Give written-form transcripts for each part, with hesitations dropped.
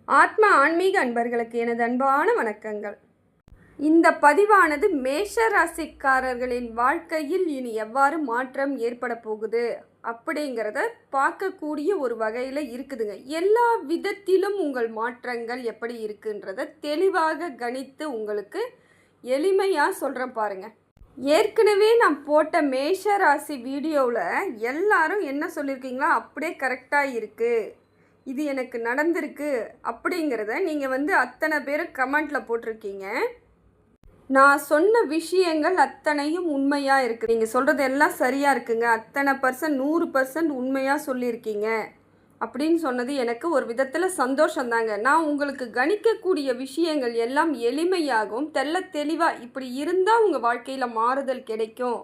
ஆத்ம ஆன்மீக அன்பர்களுக்கு எனது அன்பான வணக்கங்கள். இந்த பதிவானது மேஷ ராசிக்காரர்களின் வாழ்க்கையில் இனி எவ்வாறு மாற்றம் ஏற்பட போகுது அப்படிங்கிறத பார்க்கக்கூடிய ஒரு வகையில் இருக்குதுங்க. எல்லா விதத்திலும் உங்கள் மாற்றங்கள் எப்படி இருக்குன்றத தெளிவாக கணித்து உங்களுக்கு எளிமையாக சொல்கிறேன் பாருங்க. ஏற்கனவே நான் போட்ட மேஷ ராசி வீடியோவில் எல்லாரும் என்ன சொல்லியிருக்கீங்களோ அப்படியே கரெக்டாக இருக்குது, இது எனக்கு நடந்திருக்கு அப்படிங்கிறத நீங்கள் அத்தனை பேர் கமெண்ட்டில் போட்டிருக்கீங்க. நான் சொன்ன விஷயங்கள் அத்தனையும் உண்மையாக இருக்குது. நீங்கள் சொல்கிறது எல்லாம் சரியாக இருக்குங்க, அத்தனை % 100% உண்மையாக சொல்லியிருக்கீங்க அப்படின்னு சொன்னது எனக்கு ஒரு விதத்தில் சந்தோஷந்தாங்க. நான் உங்களுக்கு கணிக்கக்கூடிய விஷயங்கள் எல்லாம் எளிமையாகவும் தெளிவாக இப்படி இருந்தால் உங்கள் வாழ்க்கையில் மாறுதல் கிடைக்கும்,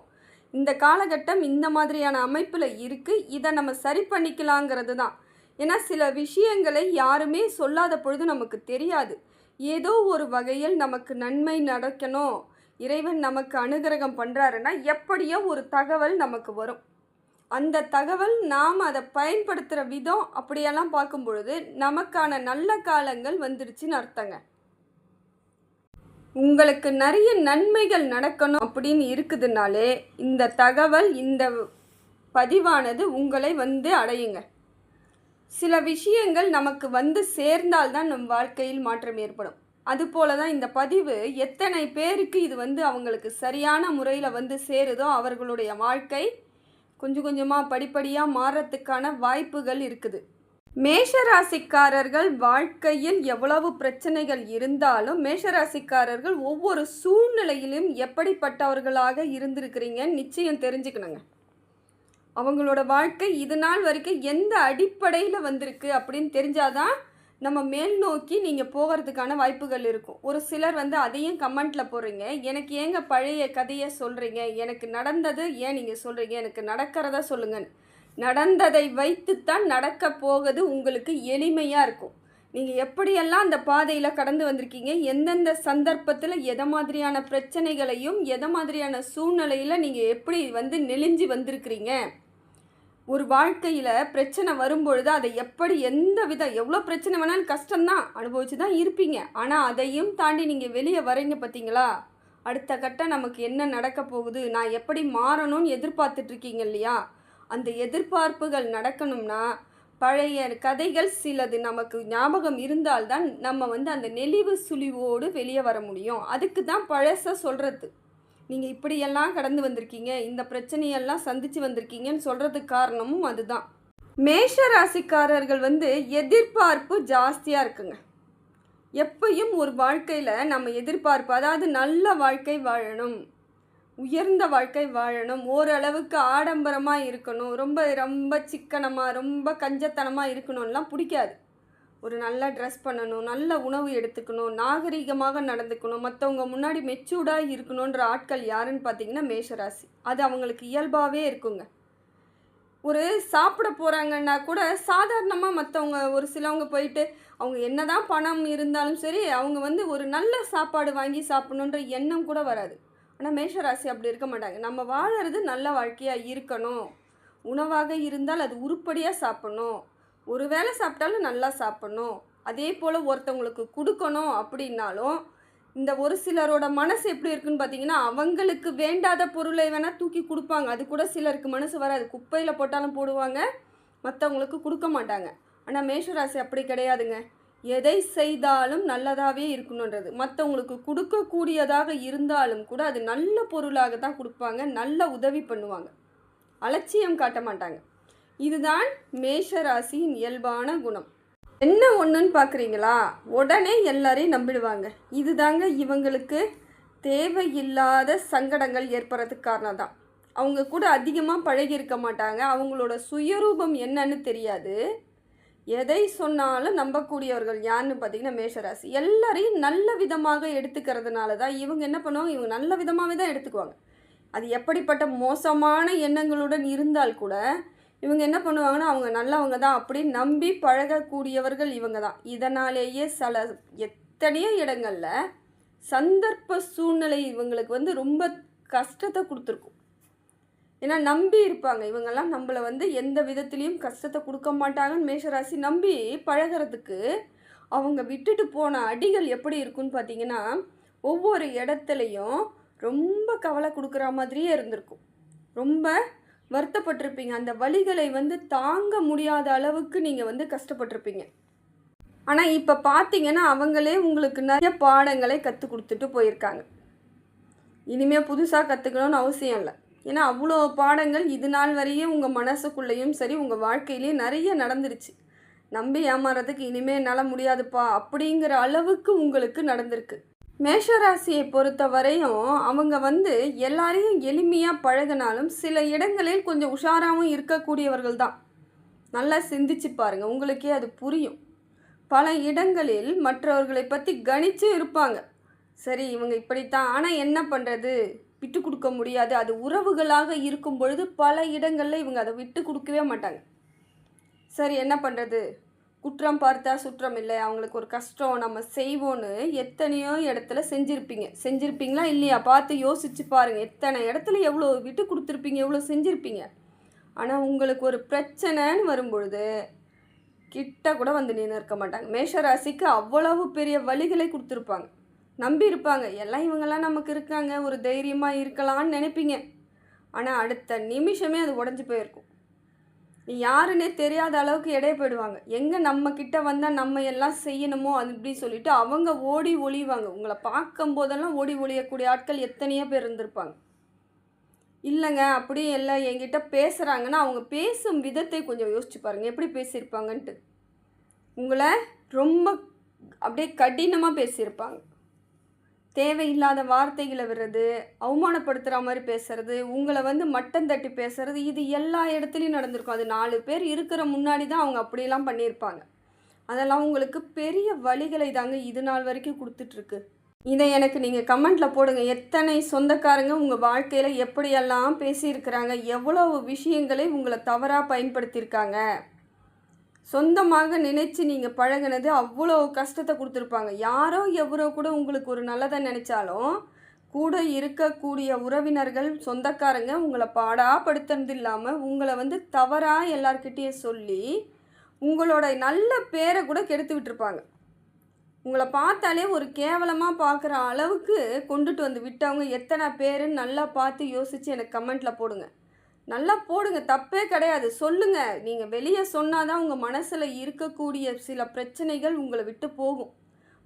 இந்த காலகட்டம் இந்த மாதிரியான அமைப்பில் இருக்குது, இதை நம்ம சரி பண்ணிக்கலாங்கிறது தான். ஏன்னா சில விஷயங்களை யாருமே சொல்லாத பொழுது நமக்கு தெரியாது. ஏதோ ஒரு வகையில் நமக்கு நன்மை நடக்கணும், இறைவன் நமக்கு அனுகிரகம் பண்ணுறாருன்னா எப்படியோ ஒரு தகவல் நமக்கு வரும். அந்த தகவல் நாம் அதை பயன்படுத்துகிற விதம் அப்படியெல்லாம் பார்க்கும் பொழுது நமக்கான நல்ல காலங்கள் வந்துடுச்சுன்னு அர்த்தங்க. உங்களுக்கு நிறைய நன்மைகள் நடக்கணும் அப்படின்னு இருக்குதுனாலே இந்த தகவல், இந்த பதிவானது உங்களை அடையுங்க. சில விஷயங்கள் நமக்கு சேர்ந்தால்தான் நம் வாழ்க்கையில் மாற்றம் ஏற்படும். அதுபோல தான் இந்த பதிவு எத்தனை பேருக்கு இது அவங்களுக்கு சரியான முறையில் சேருதோ அவர்களுடைய வாழ்க்கை கொஞ்சம் கொஞ்சமாக படிப்படியாக மாறத்துக்கான வாய்ப்புகள் இருக்குது. மேஷராசிக்காரர்கள் வாழ்க்கையில் எவ்வளவு பிரச்சனைகள் இருந்தாலும் மேஷராசிக்காரர்கள் ஒவ்வொரு சூழ்நிலையிலும் எப்படிப்பட்டவர்களாக இருந்திருக்கிறீங்கன்னு நிச்சயம் தெரிஞ்சுக்கணுங்க. அவங்களோட வாழ்க்கை இது நாள் வரைக்கும் எந்த அடிப்படையில் வந்திருக்கு அப்படின்னு தெரிஞ்சாதான் நம்ம மேல் நோக்கி நீங்கள் போகிறதுக்கான வாய்ப்புகள் இருக்கும். ஒரு சிலர் அதையும் கமெண்ட்டில் போடுறீங்க, எனக்கு ஏங்க பழைய கதையை சொல்கிறீங்க, எனக்கு நடந்தது ஏன் நீங்கள் சொல்கிறீங்க, எனக்கு நடக்கிறத சொல்லுங்கன்னு. நடந்ததை வைத்துத்தான் நடக்க போகுது உங்களுக்கு எளிமையாக இருக்கும். நீங்கள் எப்படியெல்லாம் அந்த பாதையில் கடந்து வந்திருக்கீங்க, எந்தெந்த சந்தர்ப்பத்தில் எதை மாதிரியான பிரச்சனைகளையும் எதை மாதிரியான சூழ்நிலையில் நீங்கள் எப்படி நெளிஞ்சு வந்திருக்கிறீங்க. ஒரு வாழ்க்கையில் பிரச்சனை வரும்பொழுது அதை எப்படி எவ்வளோ பிரச்சனை வேணாலும் கஷ்டம்தான், அனுபவிச்சு தான் இருப்பீங்க. ஆனால் அதையும் தாண்டி நீங்கள் வெளியே வரீங்க பார்த்தீங்களா, அடுத்த கட்டம் நமக்கு என்ன நடக்க போகுது, நான் எப்படி மாறணும்னு எதிர்பார்த்துட்ருக்கீங்க இல்லையா. அந்த எதிர்பார்ப்புகள் நடக்கணும்னா பழைய கதைகள் சிலது நமக்கு ஞாபகம் இருந்தால்தான் நம்ம அந்த நெளிவு சுழிவோடு வெளியே வர முடியும். அதுக்கு தான் பழச சொல்கிறது. நீங்கள் இப்படியெல்லாம் கடந்து வந்திருக்கீங்க, இந்த பிரச்சனையெல்லாம் சந்தித்து வந்திருக்கீங்கன்னு சொல்கிறதுக்கு காரணமும் அதுதான். மேஷ ராசிக்காரர்கள் எதிர்பார்ப்பு ஜாஸ்தியாக இருக்குங்க. எப்பயும் ஒரு வாழ்க்கையில் நம்ம எதிர்பார்ப்பு, அதாவது நல்ல வாழ்க்கை வாழணும், உயர்ந்த வாழ்க்கை வாழணும், ஓரளவுக்கு ஆடம்பரமாக இருக்கணும், ரொம்ப ரொம்ப சிக்கனமாக ரொம்ப கஞ்சத்தனமாக இருக்கணும்லாம் பிடிக்காது. ஒரு நல்ல ட்ரெஸ் பண்ணணும், நல்ல உணவு எடுத்துக்கணும், நாகரிகமாக நடந்துக்கணும், மற்றவங்க முன்னாடி மெச்சூர்டாக இருக்கணுன்ற ஆட்கள் யாருன்னு பார்த்தீங்கன்னா மேஷராசி. அது அவங்களுக்கு இயல்பாகவே இருக்குங்க. ஒரு சாப்பிட போகிறாங்கன்னா கூட சாதாரணமாக மற்றவங்க ஒரு சிலவங்க போயிட்டு அவங்க என்ன தான் பணம் இருந்தாலும் சரி அவங்க ஒரு நல்ல சாப்பாடு வாங்கி சாப்பிடணுன்ற எண்ணம் கூட வராது. ஆனால் மேஷராசி அப்படி இருக்க மாட்டாங்க. நம்ம வாழறது நல்ல வாழ்க்கையாக இருக்கணும், உணவாக இருந்தால் அது உருப்படியாக சாப்பிடணும், ஒரு வேளை சாப்பிட்டாலும் நல்லா சாப்பிடணும், அதே போல் ஒருத்தவங்களுக்கு கொடுக்கணும் அப்படின்னாலும் இந்த ஒரு சிலரோட மனசு எப்படி இருக்குன்னு பார்த்தீங்கன்னா அவங்களுக்கு வேண்டாத பொருளை வேணால் தூக்கி கொடுப்பாங்க. அது கூட சிலருக்கு மனசு வராது, குப்பையில் போட்டாலும் போடுவாங்க, மற்றவங்களுக்கு கொடுக்க மாட்டாங்க. ஆனால் மேஷராசி அப்படி கிடையாதுங்க. எதை செய்தாலும் நல்லதாகவே இருக்கணுன்றது. மற்றவங்களுக்கு கொடுக்கக்கூடியதாக இருந்தாலும் கூட அது நல்ல பொருளாக தான் கொடுப்பாங்க, நல்ல உதவி பண்ணுவாங்க, அலட்சியம் காட்ட மாட்டாங்க. இதுதான் மேஷராசியின் இயல்பான குணம். என்ன ஒன்றுன்னு பார்க்குறீங்களா, உடனே எல்லாரையும் நம்பிடுவாங்க. இதுதாங்க இவங்களுக்கு தேவையில்லாத சங்கடங்கள் ஏற்படுறதுக்கு காரணம் தான். அவங்க கூட அதிகமாக பழகியிருக்க மாட்டாங்க, அவங்களோட சுயரூபம் என்னன்னு தெரியாது, எதை சொன்னாலும் நம்பக்கூடியவர்கள் யாருன்னு பார்த்தீங்கன்னா மேஷராசி. எல்லாரையும் நல்ல விதமாக எடுத்துக்கிறதுனால தான் இவங்க என்ன பண்ணுவாங்க, இவங்க நல்ல விதமாகவே தான் எடுத்துக்குவாங்க. அது எப்படிப்பட்ட மோசமான எண்ணங்களுடன் இருந்தால் கூட இவங்க என்ன பண்ணுவாங்கன்னா அவங்க நல்லவங்க தான் அப்படின்னு நம்பி பழகக்கூடியவர்கள் இவங்க தான். இதனாலேயே எத்தனையோ இடங்களில் சந்தர்ப்ப சூழ்நிலை இவங்களுக்கு ரொம்ப கஷ்டத்தை கொடுத்துருக்கும். ஏன்னா நம்பி இருப்பாங்க இவங்கெல்லாம், நம்மளை எந்த விதத்துலேயும் கஷ்டத்தை கொடுக்க மாட்டாங்கன்னு மேஷராசி நம்பி பழகிறதுக்கு அவங்க விட்டுட்டு போன அடிகள் எப்படி இருக்குன்னு பார்த்தீங்கன்னா, ஒவ்வொரு இடத்துலையும் ரொம்ப கவலை கொடுக்குற மாதிரியே இருந்திருக்கும். ரொம்ப வருத்தப்பட்டிருப்பீங்க. அந்த வலிகளை தாங்க முடியாத அளவுக்கு நீங்கள் கஷ்டப்பட்டிருப்பீங்க. ஆனால் இப்போ பார்த்தீங்கன்னா, அவங்களே உங்களுக்கு நிறைய பாடங்களை கற்றுக் கொடுத்துட்டு போயிருக்காங்க. இனிமேல் புதுசாக கற்றுக்கணும்னு அவசியம் இல்லை. ஏன்னா அவ்வளோ பாடங்கள் இது நாள் வரையும் உங்கள் மனசுக்குள்ளேயும் சரி, உங்கள் வாழ்க்கையிலையும் நிறைய நடந்துருச்சு. நம்பி ஏமாறதுக்கு இனிமேல் என்னால் முடியாதுப்பா அப்படிங்கிற அளவுக்கு உங்களுக்கு நடந்திருக்கு. மேஷராசியை பொறுத்த வரையும் அவங்க எல்லாரையும் எளிமையாக பழகினாலும் சில இடங்களில் கொஞ்சம் உஷாராகவும் இருக்கக்கூடியவர்கள் தான். நல்லா சிந்திச்சு பாருங்கள், உங்களுக்கே அது புரியும். பல இடங்களில் மற்றவர்களை பற்றி கணிச்சு இருப்பாங்க. சரி இவங்க இப்படித்தான், ஆனால் என்ன பண்ணுறது, விட்டு கொடுக்க முடியாது. அது உறவுகளாக இருக்கும் பொழுது பல இடங்களில் இவங்க அதை விட்டு கொடுக்கவே மாட்டாங்க. சரி என்ன பண்ணுறது, குற்றம் பார்த்தா சுற்றம் இல்லை, அவங்களுக்கு ஒரு கஷ்டம் நம்ம செய்வோன்னு எத்தனையோ இடத்துல செஞ்சுருப்பீங்களா இல்லையா? பார்த்து யோசிச்சு பாருங்கள். எத்தனை இடத்துல எவ்வளோ விட்டு கொடுத்துருப்பீங்க, எவ்வளோ செஞ்சுருப்பீங்க. ஆனால் உங்களுக்கு ஒரு பிரச்சனைன்னு வரும்பொழுது கிட்ட கூட நின்று இருக்க மாட்டாங்க. மேஷராசிக்கு அவ்வளவு பெரிய வழிகளை கொடுத்துருப்பாங்க. நம்பி இருப்பாங்க, எல்லாம் இவங்கெல்லாம் நமக்கு இருக்காங்க, ஒரு தைரியமாக இருக்கலான்னு நினைப்பீங்க. ஆனால் அடுத்த நிமிஷமே அது உடஞ்சி போயிருக்கும். நீ யாருன்னே தெரியாத அளவுக்கு இடைய போயிடுவாங்க. எங்கே நம்ம கிட்ட வந்தால் நம்ம எல்லாம் செய்யணுமோ அது இப்படி சொல்லிட்டு அவங்க ஓடி ஒளிவாங்க. உங்களை பார்க்கும் போதெல்லாம் ஓடி ஒளியக்கூடிய ஆட்கள் எத்தனையோ பேர் இருந்திருப்பாங்க. இல்லைங்க அப்படியே இல்லை, என்கிட்ட பேசுகிறாங்கன்னா அவங்க பேசும் விதத்தை கொஞ்சம் யோசிச்சு பாருங்கள், எப்படி பேசியிருப்பாங்கன்ட்டு. உங்களை ரொம்ப அப்படியே கடினமாக பேசியிருப்பாங்க. தேவையில்லாத வார்த்தைகளை விடுறது, அவமானப்படுத்துகிற மாதிரி பேசுறது, உங்களை மட்டம் தட்டி பேசுறது, இது எல்லா இடத்துலையும் நடந்திருக்கும். அது 4 பேர் இருக்கிற முன்னாடி தான் அவங்க அப்படியெல்லாம் பண்ணியிருப்பாங்க. அதெல்லாம் உங்களுக்கு பெரிய வலிகளை தாங்க இது நாள் வரைக்கும் கொடுத்துட்ருக்கு. இதை எனக்கு நீங்கள் கமெண்ட்டில் போடுங்க. எத்தனை சொந்தக்காரங்க உங்கள் வாழ்க்கையில் எப்படியெல்லாம் பேசியிருக்கிறாங்க, எவ்வளவு விஷயங்களை உங்களை தவறாக பயன்படுத்தியிருக்காங்க. சொந்தமாக நினைச்சு நீங்கள் பழகினது அவ்வளோ கஷ்டத்தை கொடுத்துருப்பாங்க. யாரோ எவரோ கூட உங்களுக்கு ஒரு நல்லதை நினச்சாலும் கூட இருக்கக்கூடிய உறவினர்கள் சொந்தக்காரங்க உங்களை பாடாப்படுத்துறது இல்லாமல் உங்களை தவறாக எல்லார்கிட்டேயும் சொல்லி உங்களோட நல்ல பேரை கூட கெடுத்து விட்டுருப்பாங்க. உங்களை பார்த்தாலே ஒரு கேவலமாக பார்க்குற அளவுக்கு கொண்டுட்டு விட்டவங்க எத்தனை பேருன்னு நல்லா பார்த்து யோசித்து எனக்கு கமெண்ட்டில் போடுங்க. நல்லா போடுங்க, தப்பே கிடையாது, சொல்லுங்கள். நீங்கள் வெளியே சொன்னால் தான் உங்கள் மனசில் இருக்கக்கூடிய சில பிரச்சனைகள் உங்களை விட்டு போகும்.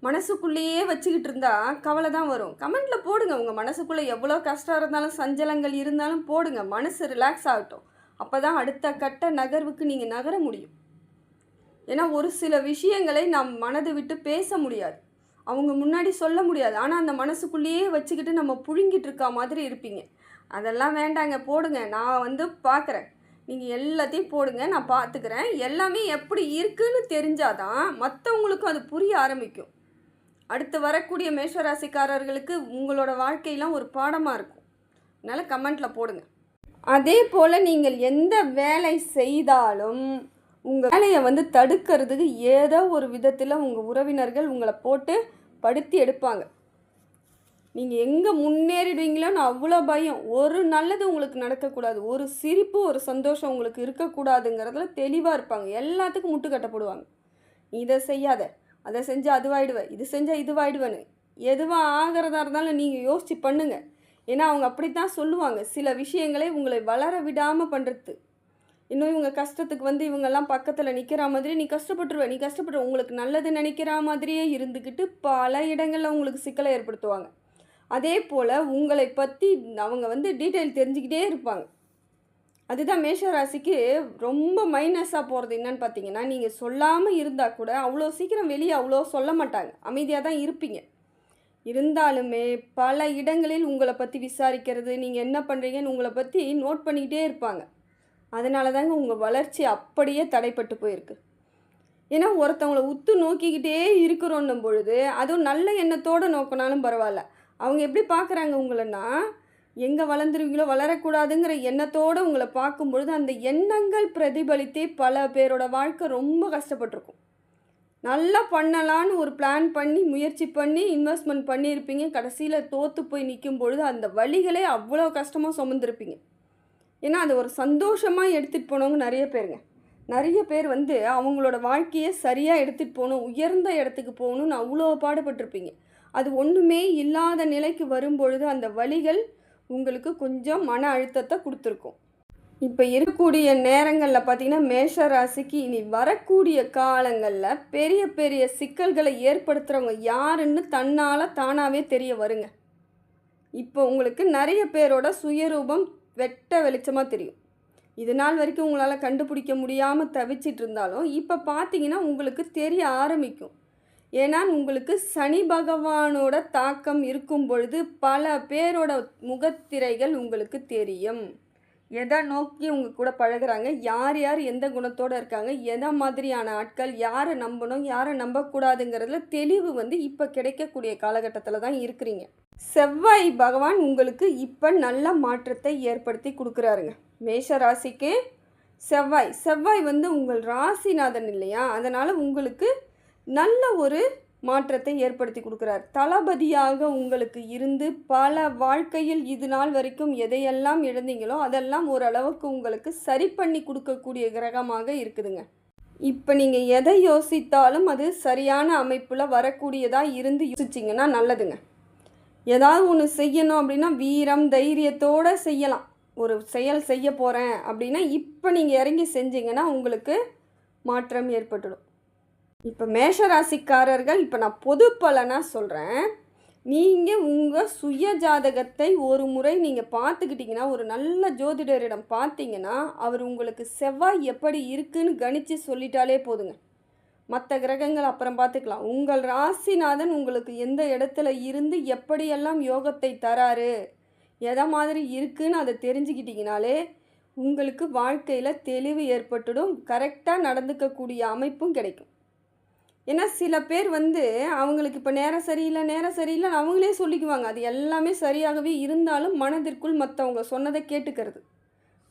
மனசுக்குள்ளேயே வச்சுக்கிட்டு இருந்தால் கவலை தான் வரும். கமெண்ட்டில் போடுங்க, உங்கள் மனசுக்குள்ளே எவ்வளோ கஷ்டம் இருந்தாலும் சஞ்சலங்கள் இருந்தாலும் போடுங்க. மனசு ரிலாக்ஸ் ஆகட்டும். அப்போ தான் அடுத்த கட்ட நகர்வுக்கு நீங்கள் நகர முடியும். ஏன்னா ஒரு சில விஷயங்களை நாம் மனதை விட்டு பேச முடியாது, அவங்க முன்னாடி சொல்ல முடியாது. ஆனால் அந்த மனசுக்குள்ளேயே வச்சுக்கிட்டு நம்ம புழுங்கிட்டு இருக்கா மாதிரி இருப்பீங்க. அதெல்லாம் வேண்டாங்க, போடுங்க. நான் பார்க்குறேன், நீங்கள் எல்லாத்தையும் போடுங்க, நான் பார்த்துக்கிறேன். எல்லாமே எப்படி இருக்குன்னு தெரிஞ்சாதான் மற்றவங்களுக்கும் அது புரிய ஆரம்பிக்கும். அடுத்து வரக்கூடிய மேஷராசிக்காரர்களுக்கு உங்களோட வாழ்க்கையெல்லாம் ஒரு பாடமாக இருக்கும். அதனால் கமெண்ட்டில் போடுங்க. அதே போல் நீங்கள் எந்த வேலை செய்தாலும் உங்கள் வேலையை தடுக்கிறதுக்கு ஏதோ ஒரு விதத்தில் உங்கள் உறவினர்கள் உங்களை போட்டு படுத்தி எடுப்பாங்க. நீங்கள் எங்கே முன்னேறிடுவீங்களோன்னு அவ்வளோ பயம். ஒரு நல்லது உங்களுக்கு நடக்கக்கூடாது, ஒரு சிரிப்பு ஒரு சந்தோஷம் உங்களுக்கு இருக்கக்கூடாதுங்கிறதுல தெளிவாக இருப்பாங்க. எல்லாத்துக்கும் முட்டுக்கட்டப்படுவாங்க. நீ இதை செய்யாத, அதை செஞ்சால் அதுவாகிடுவேன், இது செஞ்சால் இதுவாகிடுவேன்னு. எதுவாக ஆகிறதா இருந்தாலும் நீங்கள் யோசித்து பண்ணுங்கள். ஏன்னா அவங்க அப்படித்தான் சொல்லுவாங்க. சில விஷயங்களை உங்களை வளர விடாமல் பண்ணுறது. இன்னும் இவங்க கஷ்டத்துக்கு இவங்கெல்லாம் பக்கத்தில் நிற்கிற மாதிரி நீ கஷ்டப்பட்டுருவ. உங்களுக்கு நல்லது நினைக்கிற மாதிரியே இருந்துக்கிட்டு பல இடங்களில் உங்களுக்கு சிக்கலை ஏற்படுத்துவாங்க. அதே போல் உங்களை பற்றி அவங்க டீட்டெயில் தெரிஞ்சுக்கிட்டே இருப்பாங்க. அதுதான் மேஷராசிக்கு ரொம்ப மைனஸாக போகிறது. என்னன்னு பார்த்தீங்கன்னா, நீங்கள் சொல்லாமல் இருந்தால் கூட அவ்வளோ சீக்கிரம் வெளியே அவ்வளோ சொல்ல மாட்டாங்க, அமைதியாக தான் இருப்பீங்க. இருந்தாலுமே பல இடங்களில் உங்களை பற்றி விசாரிக்கிறது, நீங்கள் என்ன பண்ணுறீங்கன்னு உங்களை பற்றி நோட் பண்ணிக்கிட்டே இருப்பாங்க. அதனால தாங்க உங்கள் வளர்ச்சி அப்படியே தடைப்பட்டு போயிருக்கு. ஏன்னா ஒருத்தவங்களை உத்து நோக்கிக்கிட்டே இருக்கிறோன்னும் பொழுது, அதுவும் நல்ல எண்ணத்தோடு நோக்கினாலும் பரவாயில்ல, அவங்க எப்படி பார்க்குறாங்க உங்களைன்னா, எங்கே வளர்ந்துருவீங்களோ வளரக்கூடாதுங்கிற எண்ணத்தோடு உங்களை பார்க்கும்பொழுது அந்த எண்ணங்கள் பிரதிபலித்தே பல பேரோட வாழ்க்கை ரொம்ப கஷ்டப்பட்டிருக்கும். நல்லா பண்ணலான்னு ஒரு பிளான் பண்ணி முயற்சி பண்ணி இன்வெஸ்ட்மெண்ட் பண்ணியிருப்பீங்க, கடைசியில் தோற்று போய் நிற்கும் பொழுது அந்த வழிகளே அவ்வளோ கஷ்டமாக சுமந்துருப்பீங்க. ஏன்னா அது ஒரு சந்தோஷமாக எடுத்துகிட்டு போனவங்க நிறைய பேருங்க. நிறைய பேர் வந்து அவங்களோட வாழ்க்கையை சரியாக எடுத்துகிட்டு போகணும், உயர்ந்த இடத்துக்கு போகணும்னு அவ்வளோ பாடுபட்டிருப்பீங்க. அது ஒன்றுமே இல்லாத நிலைக்கு வரும்பொழுது அந்த வலிகள் உங்களுக்கு கொஞ்சம் மன அழுத்தத்தை கொடுத்துருக்கும். இப்போ இருக்கக்கூடிய நேரங்களில் பார்த்திங்கன்னா மேஷ ராசிக்கு இனி வரக்கூடிய காலங்களில் பெரிய பெரிய சிக்கல்களை ஏற்படுத்துகிறவங்க யாருன்னு தன்னால் தானாகவே தெரிய வருங்க. இப்போ உங்களுக்கு நிறைய பேரோட சுயரூபம் வெட்ட வெளிச்சமாக தெரியும். இது நாள் வரைக்கும் உங்களால் கண்டுபிடிக்க முடியாமல் தவிச்சிட்டு இருந்தாலும் இப்போ பார்த்தீங்கன்னா உங்களுக்கு தெரிய ஆரம்பிக்கும். ஏன்னா உங்களுக்கு சனி பகவானோட தாக்கம் இருக்கும் பொழுது பல பேரோட முகத்திரைகள் உங்களுக்கு தெரியும். எதை நோக்கி உங்கள் கூட பழகுறாங்க, யார் யார் எந்த குணத்தோடு இருக்காங்க, எதை மாதிரியான ஆட்கள், யாரை நம்பணும் யாரை நம்பக்கூடாதுங்கிறதுல தெளிவு வந்து இப்போ கிடைக்கக்கூடிய காலகட்டத்தில் தான் இருக்கிறீங்க. செவ்வாய் பகவான் உங்களுக்கு இப்போ நல்ல மாற்றத்தை ஏற்படுத்தி கொடுக்குறாருங்க. மேஷ ராசிக்கு செவ்வாய் வந்து உங்கள் ராசிநாதன் இல்லையா, அதனால் உங்களுக்கு நல்ல ஒரு மாற்றத்தை ஏற்படுத்தி கொடுக்குறார். தளபதியாக உங்களுக்கு இருந்து பல வாழ்க்கையில் இது நாள் வரைக்கும் எதையெல்லாம் இழந்தீங்களோ அதெல்லாம் ஓரளவுக்கு உங்களுக்கு சரி பண்ணி கொடுக்கக்கூடிய கிரகமாக இருக்குதுங்க. இப்போ நீங்கள் எதை யோசித்தாலும் அது சரியான அமைப்பில் வரக்கூடியதாக இருந்து யோசிச்சிங்கன்னா நல்லதுங்க. ஏதாவது ஒன்று செய்யணும் அப்படின்னா வீரம் தைரியத்தோடு செய்யலாம். ஒரு செயல் செய்ய போகிறேன் அப்படின்னா இப்போ நீங்கள் இறங்கி செஞ்சீங்கன்னா உங்களுக்கு மாற்றம் ஏற்பட்டுடும். இப்போ மேஷராசிக்காரர்கள் இப்போ நான் பொது பலனாக சொல்கிறேன். நீங்கள் உங்கள் சுய ஜாதகத்தை ஒரு முறை நீங்கள் பார்த்துக்கிட்டிங்கன்னா, ஒரு நல்ல ஜோதிடரிடம் பார்த்தீங்கன்னா அவர் உங்களுக்கு செவ்வாய் எப்படி இருக்குன்னு கணித்து சொல்லிட்டாலே போதுங்க. மற்ற கிரகங்கள் அப்புறம் பார்த்துக்கலாம். உங்கள் ராசிநாதன் உங்களுக்கு எந்த இடத்துல இருந்து எப்படியெல்லாம் யோகத்தை தராரு, எதை மாதிரி இருக்குன்னு அதை தெரிஞ்சுக்கிட்டிங்கனாலே உங்களுக்கு வாழ்க்கையில் தெளிவு ஏற்பட்டுடும். கரெக்டாக நடந்துக்கக்கூடிய அமைப்பும் கிடைக்கும். ஏன்னா சில பேர் வந்து அவங்களுக்கு இப்போ நேரம் சரியில்லைன்னு அவங்களே சொல்லிக்குவாங்க. அது எல்லாமே சரியாகவே இருந்தாலும் மனதிற்குள் மற்றவங்க சொன்னதை கேட்டுக்கிறது.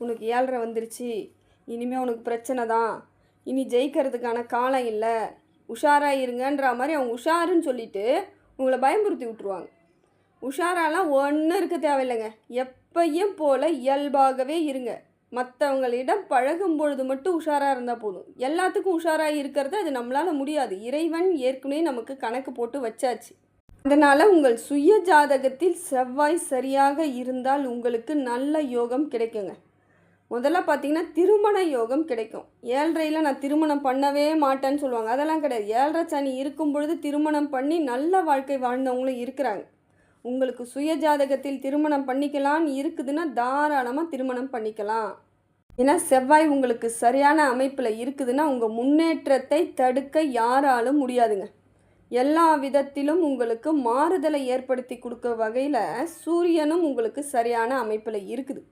உனக்கு 7:30 வந்துருச்சு, இனிமேல் உனக்கு பிரச்சனை தான், இனி ஜெயிக்கிறதுக்கான காலம் இல்லை, உஷாராக இருங்கன்ற மாதிரி அவங்க உஷாருன்னு சொல்லிவிட்டு உங்களை பயமுறுத்தி விட்ருவாங்க. உஷாராலாம் ஒன்றும் இருக்க தேவையில்லைங்க. எப்பையும் போல் இயல்பாகவே இருங்க. மற்றவங்களிடம் பழகும் பொழுது மட்டும் உஷாராக இருந்தால் போதும். எல்லாத்துக்கும் உஷாராக இருக்கிறது அது நம்மளால் முடியாது. இறைவன் ஏற்கனவே நமக்கு கணக்கு போட்டு வச்சாச்சு. அதனால் உங்கள் சுய ஜாதகத்தில் செவ்வாய் சரியாக இருந்தால் உங்களுக்கு நல்ல யோகம் கிடைக்குங்க. முதல்ல பார்த்திங்கன்னா திருமண யோகம் கிடைக்கும். 7:30 நான் திருமணம் பண்ணவே மாட்டேன்னு சொல்லுவாங்க. அதெல்லாம் கிடையாது. 7:30 சனி இருக்கும் பொழுது திருமணம் பண்ணி நல்ல வாழ்க்கை வாழ்ந்தவங்களும் இருக்கிறாங்க. உங்களுக்கு சுய ஜாதகத்தில் திருமணம் பண்ணிக்கலான்னு இருக்குதுன்னா தாராளமாக திருமணம் பண்ணிக்கலாம். ஏன்னா செவ்வாய் உங்களுக்கு சரியான அமைப்பில் இருக்குதுன்னா உங்கள் முன்னேற்றத்தை தடுக்க யாராலும் முடியாதுங்க. எல்லா விதத்திலும் உங்களுக்கு மாறுதலை ஏற்படுத்தி கொடுக்க வகையில் சூரியனும் உங்களுக்கு சரியான அமைப்பில் இருக்குது.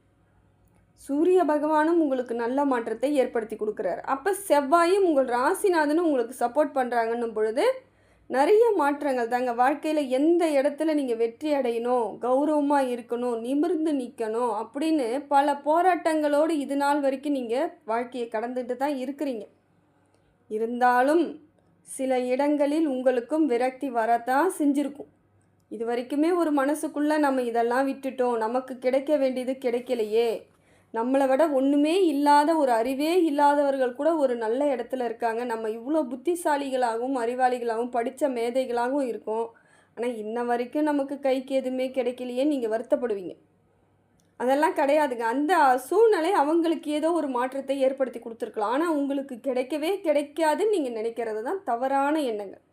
சூரிய பகவானும் உங்களுக்கு நல்ல மாற்றத்தை ஏற்படுத்தி கொடுக்குறாரு. அப்போ செவ்வாயும் உங்கள் ராசிநாதனும் உங்களுக்கு சப்போர்ட் பண்ணுறாங்கன்னும் பொழுது நிறைய மாற்றங்கள் தாங்க. வாழ்க்கையில் எந்த இடத்துல நீங்கள் வெற்றி அடையணும், கௌரவமாக இருக்கணும், நிமிர்ந்து நிற்கணும் அப்படின்னு பல போராட்டங்களோடு இது நாள் வரைக்கும் நீங்கள் வாழ்க்கையை கடந்துட்டு தான் இருக்கிறீங்க. இருந்தாலும் சில இடங்களில் உங்களுக்கும் விரக்தி வரத்தான் செஞ்சுருக்கும். இது வரைக்குமே ஒரு மனசுக்குள்ளே நம்ம இதெல்லாம் விட்டுட்டோம், நமக்கு கிடைக்க வேண்டியது கிடைக்கலையே, நம்மளை விட ஒன்றுமே இல்லாத ஒரு அறிவே இல்லாதவர்கள் கூட ஒரு நல்ல இடத்துல இருக்காங்க, நம்ம இவ்வளோ புத்திசாலிகளாகவும் அறிவாளிகளாகவும் படித்த மேதைகளாகவும் இருக்கோம், ஆனால் இன்ன வரைக்கும் நமக்கு கைக்கு எதுவுமே கிடைக்கலையே நீங்கள் வருத்தப்படுவீங்க. அதெல்லாம் கிடையாதுங்க. அந்த சூழ்நிலை அவங்களுக்கு ஏதோ ஒரு மாற்றத்தை ஏற்படுத்தி கொடுத்துருக்கலாம். ஆனால் உங்களுக்கு கிடைக்கவே கிடைக்காதுன்னு நீங்கள் நினைக்கிறது தான் தவறான எண்ணங்கள்.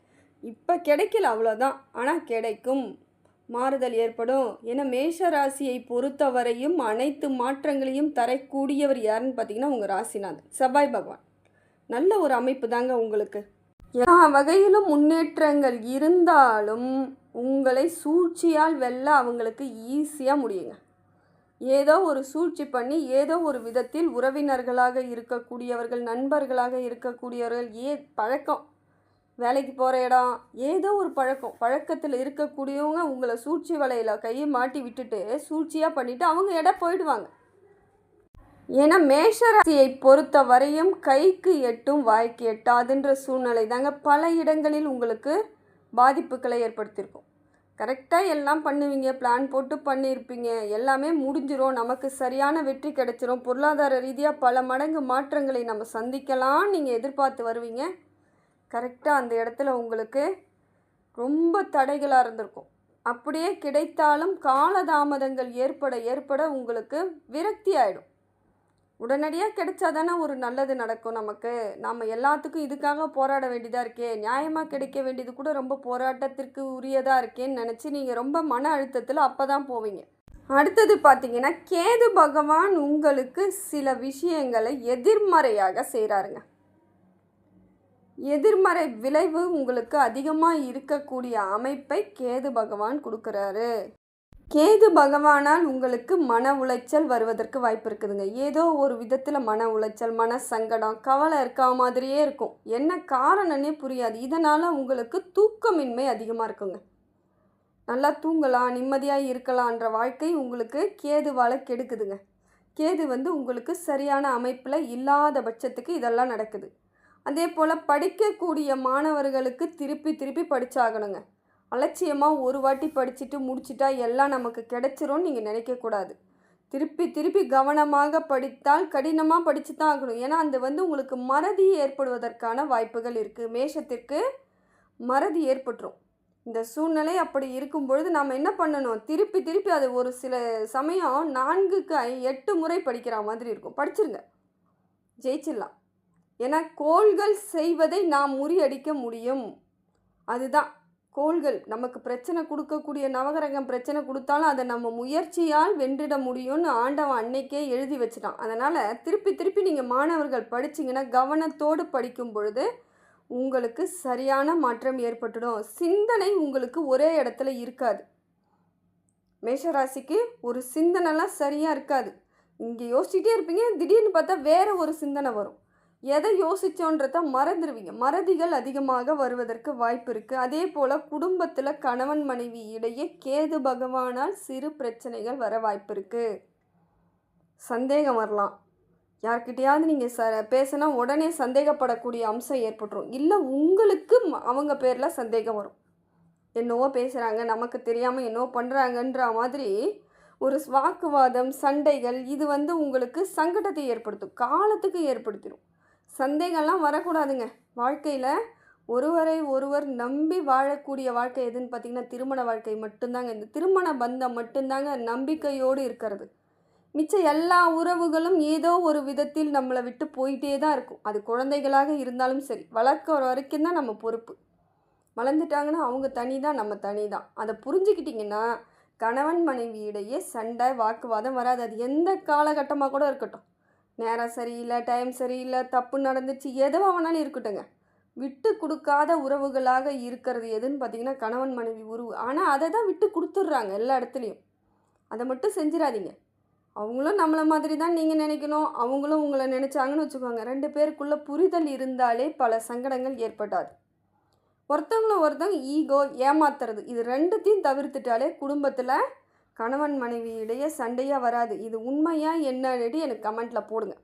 இப்போ கிடைக்கல அவ்வளோதான், ஆனால் கிடைக்கும், மாறுதல் ஏற்படும். ஏன்னா மேஷ ராசியை பொறுத்தவரையும் அனைத்து மாற்றங்களையும் தரக்கூடியவர் யாருன்னு பார்த்தீங்கன்னா உங்கள் ராசிநாதன் செவ்வாய் பகவான். நல்ல ஒரு அமைப்பு தாங்க உங்களுக்கு. எல்லா வகையிலும் முன்னேற்றங்கள் இருந்தாலும் உங்களை சூழ்ச்சியால் வெல்ல அவங்களுக்கு ஈஸியாக முடியுங்க. ஏதோ ஒரு சூழ்ச்சி பண்ணி ஏதோ ஒரு விதத்தில் உறவினர்களாக இருக்கக்கூடியவர்கள், நண்பர்களாக இருக்கக்கூடியவர்கள், பழக்கம், வேலைக்கு போகிற இடம், ஏதோ ஒரு பழக்கத்தில் இருக்கக்கூடியவங்க உங்களை சூழ்ச்சி வலையில் கையை மாட்டி விட்டுட்டு சூழ்ச்சியாக பண்ணிவிட்டு அவங்க இடம் போயிடுவாங்க. ஏன்னா மேஷராசியை பொறுத்த வரையும் கைக்கு எட்டும் வாய்க்கு எட்டாதுன்ற சூழ்நிலை தாங்க பல இடங்களில் உங்களுக்கு பாதிப்புகளை ஏற்படுத்தியிருக்கும். கரெக்டாக எல்லாம் பண்ணுவீங்க, பிளான் போட்டு பண்ணியிருப்பீங்க, எல்லாமே முடிஞ்சிரும், நமக்கு சரியான வெற்றி கிடைச்சிரும், பொருளாதார ரீதியாக பல மடங்கு மாற்றங்களை நம்ம சந்திக்கலாம் நீங்கள் எதிர்பார்த்து வருவீங்க. கரெக்டாக அந்த இடத்துல உங்களுக்கு ரொம்ப தடைகளாக இருந்திருக்கும். அப்படியே கிடைத்தாலும் காலதாமதங்கள் ஏற்பட உங்களுக்கு விரக்தி ஆகிடும். உடனடியாக கிடைச்சா தானே ஒரு நல்லது நடக்கும் நமக்கு. நாம் எல்லாத்துக்கும் இதுக்காக போராட வேண்டியதாக இருக்கே, நியாயமாக கிடைக்க வேண்டியது கூட ரொம்ப போராட்டத்திற்கு உரியதாக இருக்கேன்னு நினச்சி நீங்கள் ரொம்ப மன அழுத்தத்தில் அப்போ தான் போவீங்க. அடுத்தது பார்த்தீங்கன்னா, கேது பகவான் உங்களுக்கு சில விஷயங்களை எதிர்மறையாக செய்கிறாருங்க. எதிர்மறை விளைவு உங்களுக்கு அதிகமாக இருக்கக்கூடிய அமைப்பை கேது பகவான் கொடுக்குறாரு. கேது பகவானால் உங்களுக்கு மன உளைச்சல் வருவதற்கு வாய்ப்பு இருக்குதுங்க. ஏதோ ஒரு விதத்தில் மன உளைச்சல், மன சங்கடம், கவலை இருக்கா மாதிரியே இருக்கும். என்ன காரணம்னே புரியாது. இதனால் உங்களுக்கு தூக்கமின்மை அதிகமாக இருக்குங்க. நல்லா தூங்கலாம், நிம்மதியாக இருக்கலான்ற வாழ்க்கை உங்களுக்கு கேதுவால் கெடுக்குதுங்க. கேது உங்களுக்கு சரியான அமைப்பில் இல்லாத பட்சத்துக்கு இதெல்லாம் நடக்குது. அதே போல் படிக்கக்கூடிய மாணவர்களுக்கு திருப்பி படித்தாகணுங்க. அலட்சியமாக ஒரு வாட்டி படிச்சுட்டு முடிச்சிட்டா எல்லாம் நமக்கு கிடைச்சிரும்னு நீங்கள் நினைக்கக்கூடாது. திருப்பி கவனமாக படித்தால் கடினமாக படித்து தான் ஆகணும். ஏன்னா அந்த உங்களுக்கு மறதி ஏற்படுவதற்கான வாய்ப்புகள் இருக்குது. மேஷத்திற்கு மறதி ஏற்பட்டுரும். இந்த சூழ்நிலை அப்படி இருக்கும் பொழுது நாம் என்ன பண்ணணும், திருப்பி அது ஒரு சில சமயம் 4க்கு 8 முறை படிக்கிற மாதிரி இருக்கும். படிச்சிருங்க, ஜெயிச்சிடலாம். ஏன்னா கோள்கள் செய்வதை நாம் முறியடிக்க முடியும். அதுதான் கோள்கள் நமக்கு பிரச்சனை கொடுக்கக்கூடிய நவகிரகம் பிரச்சனை கொடுத்தாலும் அதை நம்ம முயற்சியால் வென்றிட முடியும்னு ஆண்டவன் அன்னைக்கே எழுதி வச்சுட்டான். அதனால் திருப்பி நீங்கள் மாணவர்கள் படிச்சிங்கன்னா கவனத்தோடு படிக்கும் பொழுது உங்களுக்கு சரியான மாற்றம் ஏற்பட்டுடும். சிந்தனை உங்களுக்கு ஒரே இடத்துல இருக்காது. மேஷராசிக்கு ஒரு சிந்தனைலாம் சரியாக இருக்காது. இங்கே யோசிச்சுட்டே இருப்பீங்க, திடீர்னு பார்த்தா வேறு ஒரு சிந்தனை வரும். எதை யோசித்தோன்றத மறந்துடுவீங்க. மறதிகள் அதிகமாக வருவதற்கு வாய்ப்பு இருக்குது. அதே போல் குடும்பத்தில் கணவன் மனைவி இடையே கேது பகவானால் சிறு பிரச்சனைகள் வர வாய்ப்பு இருக்குது. சந்தேகம் வரலாம். யார்கிட்டையாவது நீங்கள் பேசினா உடனே சந்தேகப்படக்கூடிய அம்சம் ஏற்பட்டுரும். இல்லை உங்களுக்கு அவங்க பேரில் சந்தேகம் வரும். என்னவோ பேசுகிறாங்க, நமக்கு தெரியாமல் என்னவோ பண்ணுறாங்கன்ற மாதிரி ஒரு வாக்குவாதம், சண்டைகள் இது உங்களுக்கு சங்கடத்தை ஏற்படுத்தும், காலத்துக்கு ஏற்படுத்திடும். சந்தேகம்லாம் வரக்கூடாதுங்க. வாழ்க்கையில் ஒருவர் நம்பி வாழக்கூடிய வாழ்க்கை எதுன்னு பார்த்திங்கன்னா திருமண வாழ்க்கை மட்டும்தாங்க. இந்த திருமண பந்தம் மட்டும்தாங்க நம்பிக்கையோடு இருக்கிறது. மிச்சம் எல்லா உறவுகளும் ஏதோ ஒரு விதத்தில் நம்மளை விட்டு போயிட்டே தான் இருக்கும். அது குழந்தைகளாக இருந்தாலும் சரி, வளர்க்குற வரைக்கும் தான் நம்ம பொறுப்பு. வளர்ந்துட்டாங்கன்னா அவங்க தனி தான், நம்ம தனி தான். அதை புரிஞ்சுக்கிட்டிங்கன்னா கணவன் மனைவி இடையே சண்டை வாக்குவாதம் வராது. அது எந்த காலகட்டமாக கூட இருக்கட்டும். நேரம் சரியில்லை, டைம் சரியில்லை, தப்பு நடந்துச்சு, எதுவாக வேணாலும் இருக்கட்டுங்க. விட்டு கொடுக்காத உறவுகளாக இருக்கிறது எதுன்னு பார்த்திங்கன்னா கணவன் மனைவி உறவு. ஆனால் அதை தான் விட்டு கொடுத்துட்றாங்க எல்லா இடத்துலையும். அதை மட்டும் செஞ்சிடாதீங்க. அவங்களும் நம்மளை மாதிரி தான் நீங்கள் நினைக்கணும், அவங்களும் உங்களை நினச்சாங்கன்னு வச்சுக்கோங்க. 2 பேருக்குள்ளே புரிதல் இருந்தாலே பல சங்கடங்கள் ஏற்படாது. ஒருத்தவங்க ஈகோ, ஏமாத்துறது, இது 2த்தையும் தவிர்த்துட்டாலே குடும்பத்தில் கணவன் மனைவி இடையே சண்டையாக வராது. இது உண்மையா என்னடி எனக்கு கமெண்ட்டில் போடுங்க.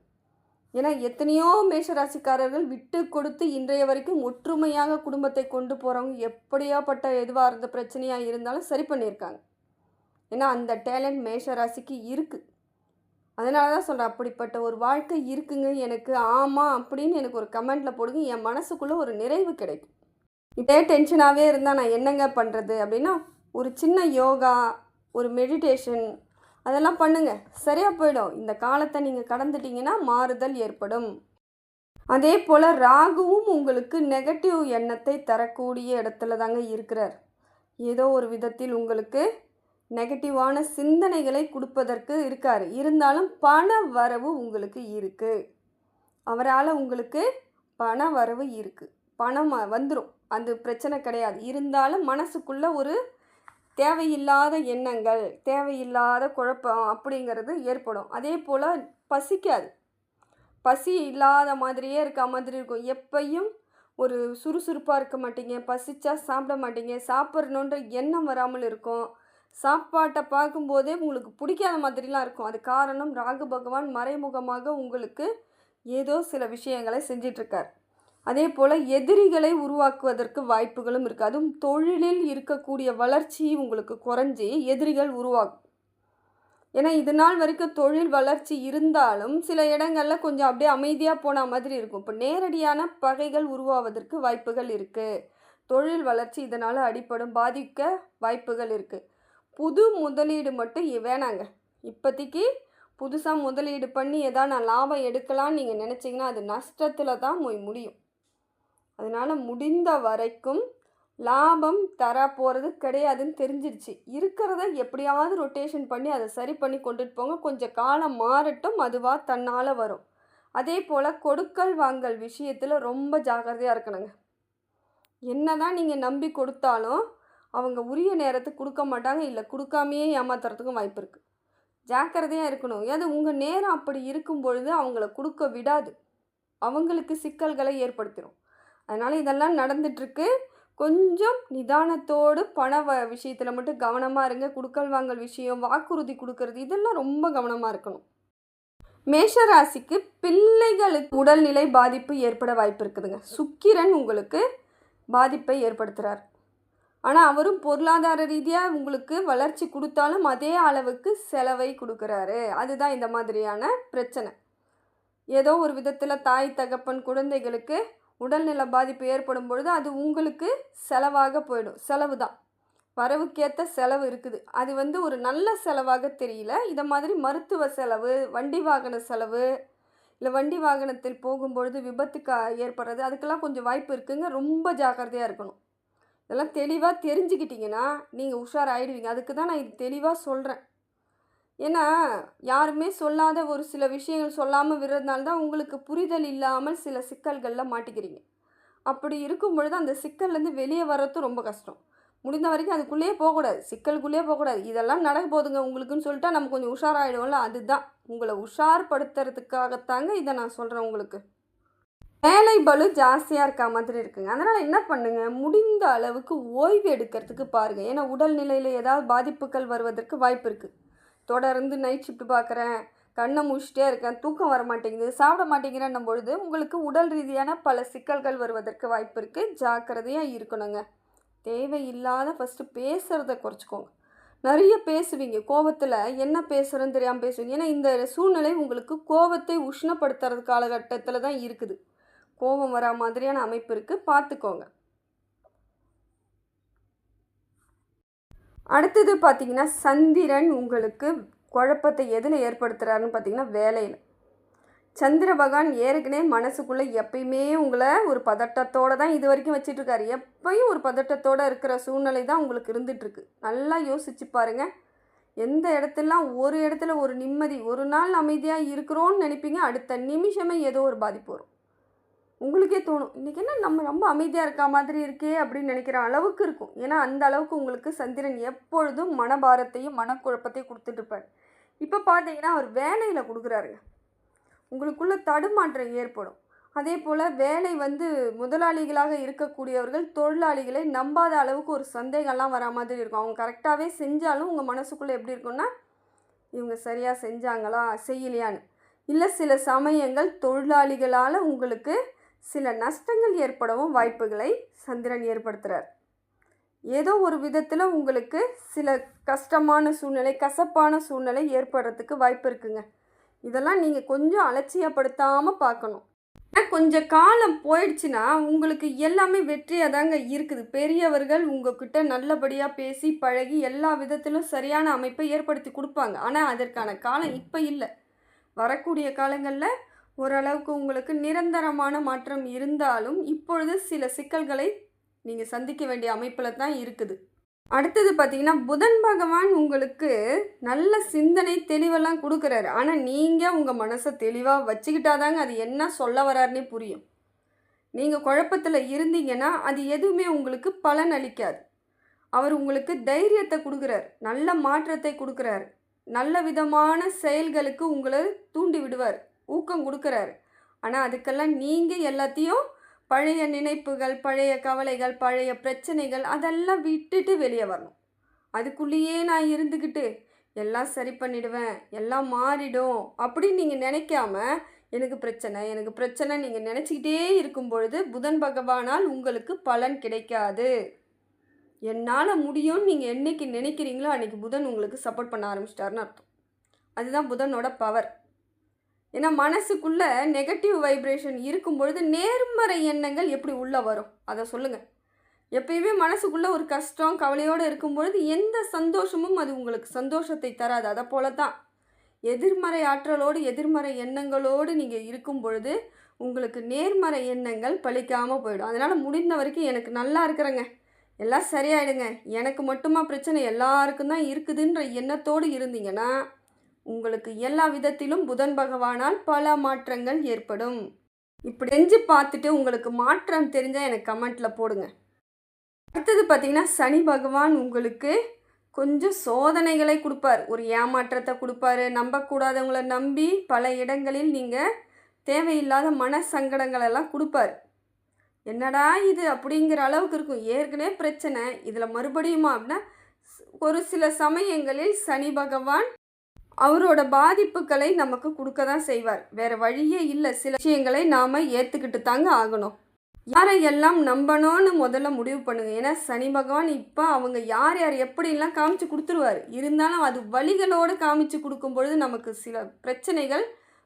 ஏன்னா எத்தனையோ மேஷராசிக்காரர்கள் விட்டு கொடுத்து இன்றைய வரைக்கும் ஒற்றுமையாக குடும்பத்தை கொண்டு போகிறவங்க எப்படியாப்பட்ட எதுவாக இருந்த பிரச்சனையாக இருந்தாலும் சரி பண்ணியிருக்காங்க. ஏன்னா அந்த டேலண்ட் மேஷராசிக்கு இருக்குது. அதனால தான் சொல்கிறேன், அப்படிப்பட்ட ஒரு வாழ்க்கை இருக்குங்க எனக்கு. ஆமாம் அப்படின்னு எனக்கு ஒரு கமெண்ட்டில் போடுங்க. என் மனசுக்குள்ளே ஒரு நிறைவு கிடைக்கும். இதே டென்ஷனாகவே இருந்தால் நான் என்னங்க பண்ணுறது அப்படின்னா ஒரு சின்ன யோகா, ஒரு மெடிடேஷன் அதெல்லாம் பண்ணுங்கள், சரியாக போயிடும். இந்த காலத்தை நீங்கள் கடந்துட்டிங்கன்னா மாறுதல் ஏற்படும். அதே போல் ராகுவும் உங்களுக்கு நெகட்டிவ் எண்ணத்தை தரக்கூடிய இடத்துல தாங்க இருக்கிறார். ஏதோ ஒரு விதத்தில் உங்களுக்கு நெகட்டிவான சிந்தனைகளை கொடுப்பதற்கு இருக்கார். இருந்தாலும் பண வரவு உங்களுக்கு இருக்குது. அவரால் உங்களுக்கு பண வரவு இருக்குது, பணம் வந்துடும், அது பிரச்சனை கிடையாது. இருந்தாலும் மனசுக்குள்ளே ஒரு தேவையில்லாத எண்ணங்கள், தேவையில்லாத குழப்பம் அப்படிங்கிறது ஏற்படும். அதே போல் பசிக்காது, பசி இல்லாத மாதிரியே இருக்க மாதிரி இருக்கும். எப்பையும் ஒரு சுறுசுறுப்பாக இருக்க மாட்டீங்க, பசிச்சா சாப்பிட மாட்டீங்க, சாப்பிட்ணுன்ற எண்ணம் வராமல் இருக்கும். சாப்பாட்டை பார்க்கும்போதே உங்களுக்கு பிடிக்காத மாதிரிலாம் இருக்கும். அது காரணம் ராகு பகவான் மறைமுகமாக உங்களுக்கு ஏதோ சில விஷயங்களை செஞ்சிட்ருக்கார். அதே போல் எதிரிகளை உருவாக்குவதற்கு வாய்ப்புகளும் இருக்குது. அதுவும் தொழிலில் இருக்கக்கூடிய வளர்ச்சி உங்களுக்கு குறைஞ்சி எதிரிகள் உருவாகும். ஏன்னா இது நாள் வரைக்கும் தொழில் வளர்ச்சி இருந்தாலும் சில இடங்களில் கொஞ்சம் அப்படியே அமைதியாக போன மாதிரி இருக்கும். இப்போ நேரடியான பகைகள் உருவாவதற்கு வாய்ப்புகள் இருக்குது. தொழில் வளர்ச்சி இதனால் அடிப்படும், பாதிக்க வாய்ப்புகள் இருக்குது. புது முதலீடு மட்டும் வேணாங்க. இப்போதைக்கு புதுசாக முதலீடு பண்ணி எதாவது நான் லாபம் எடுக்கலான்னு நீங்கள் நினச்சிங்கன்னா அது நஷ்டத்தில் தான் முடியும். அதனால் முடிந்த வரைக்கும் லாபம் தர போகிறது கிடையாதுன்னு தெரிஞ்சிருச்சு. இருக்கிறத எப்படியாவது ரொட்டேஷன் பண்ணி அதை சரி பண்ணி கொண்டுட்டு போங்க. கொஞ்சம் காலம் மாறட்டும், அதுவாக தன்னால் வரும். அதே போல் கொடுக்கல் வாங்கல் விஷயத்தில் ரொம்ப ஜாக்கிரதையாக இருக்கணுங்க. என்ன தான் நீங்கள் நம்பி கொடுத்தாலும் அவங்க உரிய நேரத்துக்கு கொடுக்க மாட்டாங்க, இல்லை கொடுக்காமையே ஏமாத்துறதுக்கும் வாய்ப்பு இருக்குது. ஜாக்கிரதையாக இருக்கணும். அது உங்கள் நேரம் அப்படி இருக்கும் பொழுது அவங்கள கொடுக்க விடாது, அவங்களுக்கு சிக்கல்களை ஏற்படுத்திடும். அதனால் இதெல்லாம் நடந்துட்டுருக்கு. கொஞ்சம் நிதானத்தோடு பண விஷயத்தில் மட்டும் கவனமாக இருங்க. கொடுக்கல் வாங்கல் விஷயம், வாக்குறுதி கொடுக்கறது, இதெல்லாம் ரொம்ப கவனமாக இருக்கணும். மேஷராசிக்கு பிள்ளைகளுக்கு உடல்நிலை பாதிப்பு ஏற்பட வாய்ப்பு இருக்குதுங்க. சுக்கிரன் உங்களுக்கு பாதிப்பை ஏற்படுத்துகிறார். ஆனால் அவரும் பொருளாதார ரீதியாக உங்களுக்கு வளர்ச்சி கொடுத்தாலும் அதே அளவுக்கு செலவை கொடுக்குறாரு. அதுதான் இந்த மாதிரியான பிரச்சனை. ஏதோ ஒரு விதத்தில் தாய் தகப்பன் குழந்தைகளுக்கு உடல்நல பாதிப்பு ஏற்படும் பொழுது அது உங்களுக்கு செலவாக போயிடும். செலவு தான், வரவுக்கேற்ற செலவு இருக்குது. அது ஒரு நல்ல செலவாக தெரியல. இதை மாதிரி மருத்துவ செலவு, வண்டி வாகன செலவு, இல்லை வண்டி வாகனத்தில் போகும்பொழுது விபத்துக்கு ஏற்படுறது, அதுக்கெல்லாம் கொஞ்சம் வாய்ப்பு இருக்குங்க. ரொம்ப ஜாக்கிரதையாக இருக்கணும். இதெல்லாம் தெளிவாக தெரிஞ்சுக்கிட்டிங்கன்னா நீங்கள் உஷாராயிடுவீங்க. அதுக்கு தான் நான் இது தெளிவாக சொல்கிறேன். ஏன்னா யாருமே சொல்லாத ஒரு சில விஷயங்கள் சொல்லாமல் விடுறதுனால தான் உங்களுக்கு புரிதல் இல்லாமல் சில சிக்கல்களில் மாட்டிக்கிறீங்க. அப்படி இருக்கும் பொழுது அந்த சிக்கல்லேருந்து வெளியே வர்றதும் ரொம்ப கஷ்டம். முடிந்த வரைக்கும் அதுக்குள்ளேயே போகக்கூடாது, சிக்கலுக்குள்ளேயே போகக்கூடாது. இதெல்லாம் நடக்க போதுங்க உங்களுக்குன்னு சொல்லிட்டா நம்ம கொஞ்சம் உஷாராகிடுவோம்ல, அதுதான் உங்களை உஷார்படுத்துறதுக்காகத்தாங்க இதை நான் சொல்கிறேன். உங்களுக்கு வேலை பளு ஜாஸ்தியாக இருக்க மாதிரி இருக்குங்க. அதனால் என்ன பண்ணுங்கள், முடிந்த அளவுக்கு ஓய்வு எடுக்கிறதுக்கு பாருங்கள். ஏன்னா உடல்நிலையில் ஏதாவது பாதிப்புகள் வருவதற்கு வாய்ப்பு இருக்குது. தொடர்ந்து நைட் ஷிஃப்ட் பார்க்குறேன், கண்ணை முடிச்சிட்டே இருக்கேன், தூக்கம் வர மாட்டேங்குது, சாப்பிட மாட்டேங்கிறேன்னும் பொழுது உங்களுக்கு உடல் ரீதியான பல சிக்கல்கள் வருவதற்கு வாய்ப்பு இருக்குது. ஜாக்கிரதையாக இருக்கணுங்க. தேவையில்லாத ஃபஸ்ட்டு பேசுகிறத குறைச்சிக்கோங்க. நிறைய பேசுவீங்க, கோபத்தில் என்ன பேசுகிறேன்னு தெரியாமல் பேசுவீங்க. ஏன்னா இந்த சூழ்நிலை உங்களுக்கு கோபத்தை உஷ்ணப்படுத்துறது காலகட்டத்தில் தான் இருக்குது. கோபம் வரா மாதிரியான அமைப்பு இருக்குது, பார்த்துக்கோங்க. அடுத்தது பார்த்திங்கன்னா சந்திரன் உங்களுக்கு குழப்பத்தை எதில் ஏற்படுத்துகிறாருன்னு பார்த்திங்கன்னா வேலையில். சந்திர பகவான் ஏற்கனவே மனசுக்குள்ளே எப்பயுமே உங்களை ஒரு பதட்டத்தோடு தான் இது வரைக்கும் வச்சிட்ருக்காரு. எப்பயும் ஒரு பதட்டத்தோடு இருக்கிற சூழ்நிலை தான் உங்களுக்கு இருந்துகிட்ருக்கு. நல்லா யோசிச்சு பாருங்கள். எந்த இடத்துலாம் ஒரு இடத்துல ஒரு நிம்மதி, ஒரு நாள் அமைதியாக இருக்கிறோன்னு நினைப்பீங்க, அடுத்த நிமிஷமே ஏதோ ஒரு பாதிப்பு வரும். உங்களுக்கே தோணும், இன்றைக்கி என்ன நம்ம ரொம்ப அமைதியாக இருக்க மாதிரி இருக்கே அப்படின்னு நினைக்கிற அளவுக்கு இருக்கும். ஏன்னா அந்த அளவுக்கு உங்களுக்கு சந்திரன் எப்பொழுதும் மனபாரத்தையும் மனக்குழப்பத்தையும் கொடுத்துட்ருப்பார். இப்போ பார்த்தீங்கன்னா அவர் வேலையில் கொடுக்குறாருங்க. உங்களுக்குள்ள தடுமாற்றம் ஏற்படும். அதே போல் வேலை முதலாளிகளாக இருக்கக்கூடியவர்கள் தொழிலாளிகளை நம்பாத அளவுக்கு ஒரு சந்தேகம்லாம் வரா மாதிரி இருக்கும். அவங்க கரெக்டாகவே செஞ்சாலும் உங்கள் மனசுக்குள்ளே எப்படி இருக்குன்னா, இவங்க சரியாக செஞ்சாங்களா செய்யலையான்னு. இல்லை சில சமயங்கள் தொழிலாளிகளால் உங்களுக்கு சில நஷ்டங்கள் ஏற்படவும் வாய்ப்புகளை சந்திரன் ஏற்படுத்துகிறார். ஏதோ ஒரு விதத்தில் உங்களுக்கு சில கஷ்டமான சூழ்நிலை, கசப்பான சூழ்நிலை ஏற்படுறதுக்கு வாய்ப்பு இருக்குங்க. இதெல்லாம் நீங்கள் கொஞ்சம் அலட்சியப்படுத்தாமல் பார்க்கணும். கொஞ்சம் காலம் போயிடுச்சுன்னா உங்களுக்கு எல்லாமே வெற்றியாக தாங்க இருக்குது. பெரியவர்கள் உங்ககிட்ட நல்லபடியாக பேசி பழகி எல்லா விதத்திலும் சரியான அமைப்பை ஏற்படுத்தி கொடுப்பாங்க. ஆனால் அதற்கான காலம் இப்போ இல்லை. வரக்கூடிய காலங்களில் ஓரளவுக்கு உங்களுக்கு நிரந்தரமான மாற்றம் இருந்தாலும் இப்பொழுது சில சிக்கல்களை நீங்கள் சந்திக்க வேண்டிய அமைப்பில் தான் இருக்குது. அடுத்தது பார்த்திங்கன்னா புதன் பகவான் உங்களுக்கு நல்ல சிந்தனை தெளிவெல்லாம் கொடுக்குறாரு. ஆனால் நீங்கள் உங்கள் மனசை தெளிவாக வச்சுக்கிட்டாதாங்க அது என்ன சொல்ல வராருன்னே புரியும். நீங்கள் குழப்பத்தில் இருந்தீங்கன்னா அது எதுவுமே உங்களுக்கு பலன் அளிக்காது. அவர் உங்களுக்கு தைரியத்தை கொடுக்குறாரு, நல்ல மாற்றத்தை கொடுக்குறாரு, நல்ல விதமான செயல்களுக்கு உங்களை தூண்டி விடுவார், ஊக்கம் கொடுக்குறாரு. ஆனால் அதுக்கெல்லாம் நீங்கள் எல்லாத்தையும் பழைய நினைப்புகள், பழைய கவலைகள், பழைய பிரச்சனைகள் அதெல்லாம் விட்டுட்டு வெளியே வரணும். அதுக்குள்ளேயே நான் இருந்துக்கிட்டு எல்லாம் சரி பண்ணிடுவேன், எல்லாம் மாறிடும் அப்படின்னு நீங்கள் நினைக்காம எனக்கு பிரச்சனை நீங்கள் நினச்சிக்கிட்டே இருக்கும் பொழுது புதன் பகவானால் உங்களுக்கு பலன் கிடைக்காது. என்னால் முடியும்னு நீங்கள் என்றைக்கு நினைக்கிறீங்களோ அன்றைக்கி புதன் உங்களுக்கு சப்போர்ட் பண்ண ஆரம்பிச்சிட்டாருன்னு அர்த்தம். அதுதான் புதனோட பவர். ஏன்னா மனசுக்குள்ளே நெகட்டிவ் வைப்ரேஷன் இருக்கும் பொழுது நேர்மறை எண்ணங்கள் எப்படி உள்ளே வரும் அதை சொல்லுங்கள். எப்பயுமே மனசுக்குள்ளே ஒரு கஷ்டம் கவலையோடு இருக்கும் பொழுது எந்த சந்தோஷமும் அது உங்களுக்கு சந்தோஷத்தை தராது. அதை போல தான் எதிர்மறை ஆற்றலோடு எதிர்மறை எண்ணங்களோடு நீங்கள் இருக்கும் பொழுது உங்களுக்கு நேர்மறை எண்ணங்கள் பலிக்காமல் போயிடும். அதனால் முடிந்த வரைக்கும் எனக்கு நல்லா இருக்கிறேங்க, எல்லாம் சரியாயிடுங்க, எனக்கு மட்டுமா பிரச்சனை, எல்லாருக்கும் தான் இருக்குதுன்ற எண்ணத்தோடு இருந்தீங்கன்னா உங்களுக்கு எல்லா விதத்திலும் புதன் பகவானால் பல மாற்றங்கள் ஏற்படும். இப்படி செஞ்சு பார்த்துட்டு உங்களுக்கு மாற்றம் தெரிஞ்சால் எனக்கு கமெண்ட்டில் போடுங்க. அடுத்தது பார்த்திங்கன்னா சனி பகவான் உங்களுக்கு கொஞ்சம் சோதனைகளை கொடுப்பார், ஒரு ஏமாற்றத்தை கொடுப்பாரு. நம்பக்கூடாதவங்களை நம்பி பல இடங்களில் நீங்கள் தேவையில்லாத மன சங்கடங்களெல்லாம் கொடுப்பார். என்னடா இது அப்படிங்கிற அளவுக்கு இருக்கும். ஏற்கனவே பிரச்சனை, இதில் மறுபடியுமா அப்படின்னா ஒரு சில சமயங்களில் சனி பகவான் அவரோட பாதிப்புகளை நமக்கு கொடுக்க தான் செய்வார். வேறு வழியே இல்லை. சில விஷயங்களை நாம் ஏற்றுக்கிட்டு தாங்க ஆகணும். யாரையெல்லாம் நம்பணும்னு முதல்ல முடிவு பண்ணுங்க. ஏன்னா சனி பகவான் இப்போ அவங்க யார் யார் எப்படிலாம் காமிச்சு கொடுத்துருவார். இருந்தாலும் அது வழிகளோடு காமிச்சு கொடுக்கும் பொழுது நமக்கு சில பிரச்சனைகள்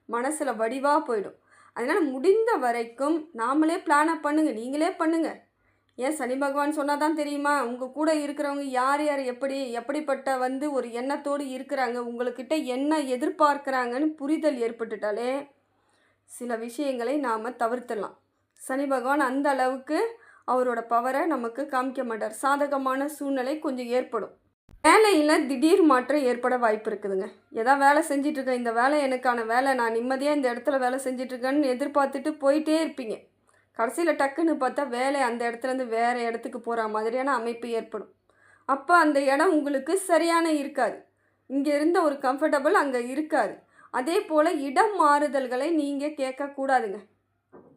மனசில் வடிவாக போயிடும். அதனால் முடிந்த வரைக்கும் நாமளே பிளானை பண்ணுங்கள், நீங்களே பண்ணுங்கள். ஏன் சனி பகவான் சொன்னால் தான் தெரியுமா உங்கள் கூட இருக்கிறவங்க யார் யார் எப்படிப்பட்ட ஒரு எண்ணத்தோடு இருக்கிறாங்க, உங்கள்கிட்ட என்ன எதிர்பார்க்குறாங்கன்னு புரிதல் ஏற்பட்டுட்டாலே சில விஷயங்களை நாம் தவிர்த்துடலாம். சனி பகவான் அந்த அளவுக்கு அவரோட பவரை நமக்கு காமிக்க மாட்டார். சாதகமான சூழ்நிலை கொஞ்சம் ஏற்படும். வேலையில் திடீர் மாற்றம் ஏற்பட வாய்ப்பு இருக்குதுங்க. ஏதாவது வேலை செஞ்சிட்ருக்கேன், இந்த வேலை எனக்கான வேலை, நான் நிம்மதியாக இந்த இடத்துல வேலை செஞ்சிட்ருக்கேன்னு எதிர்பார்த்துட்டு போயிட்டே இருப்பீங்க. கடைசியில் டக்குன்னு பார்த்தா வேலை அந்த இடத்துலேருந்து வேறு இடத்துக்கு போகிற மாதிரியான அமைப்பு ஏற்படும். அப்போ அந்த இடம் உங்களுக்கு சரியான இருக்காது. இங்கே இருந்த ஒரு கம்ஃபர்டபுள் அங்கே இருக்காது. அதே போல் இடம் மாறுதல்களை நீங்கள் கேட்கக்கூடாதுங்க.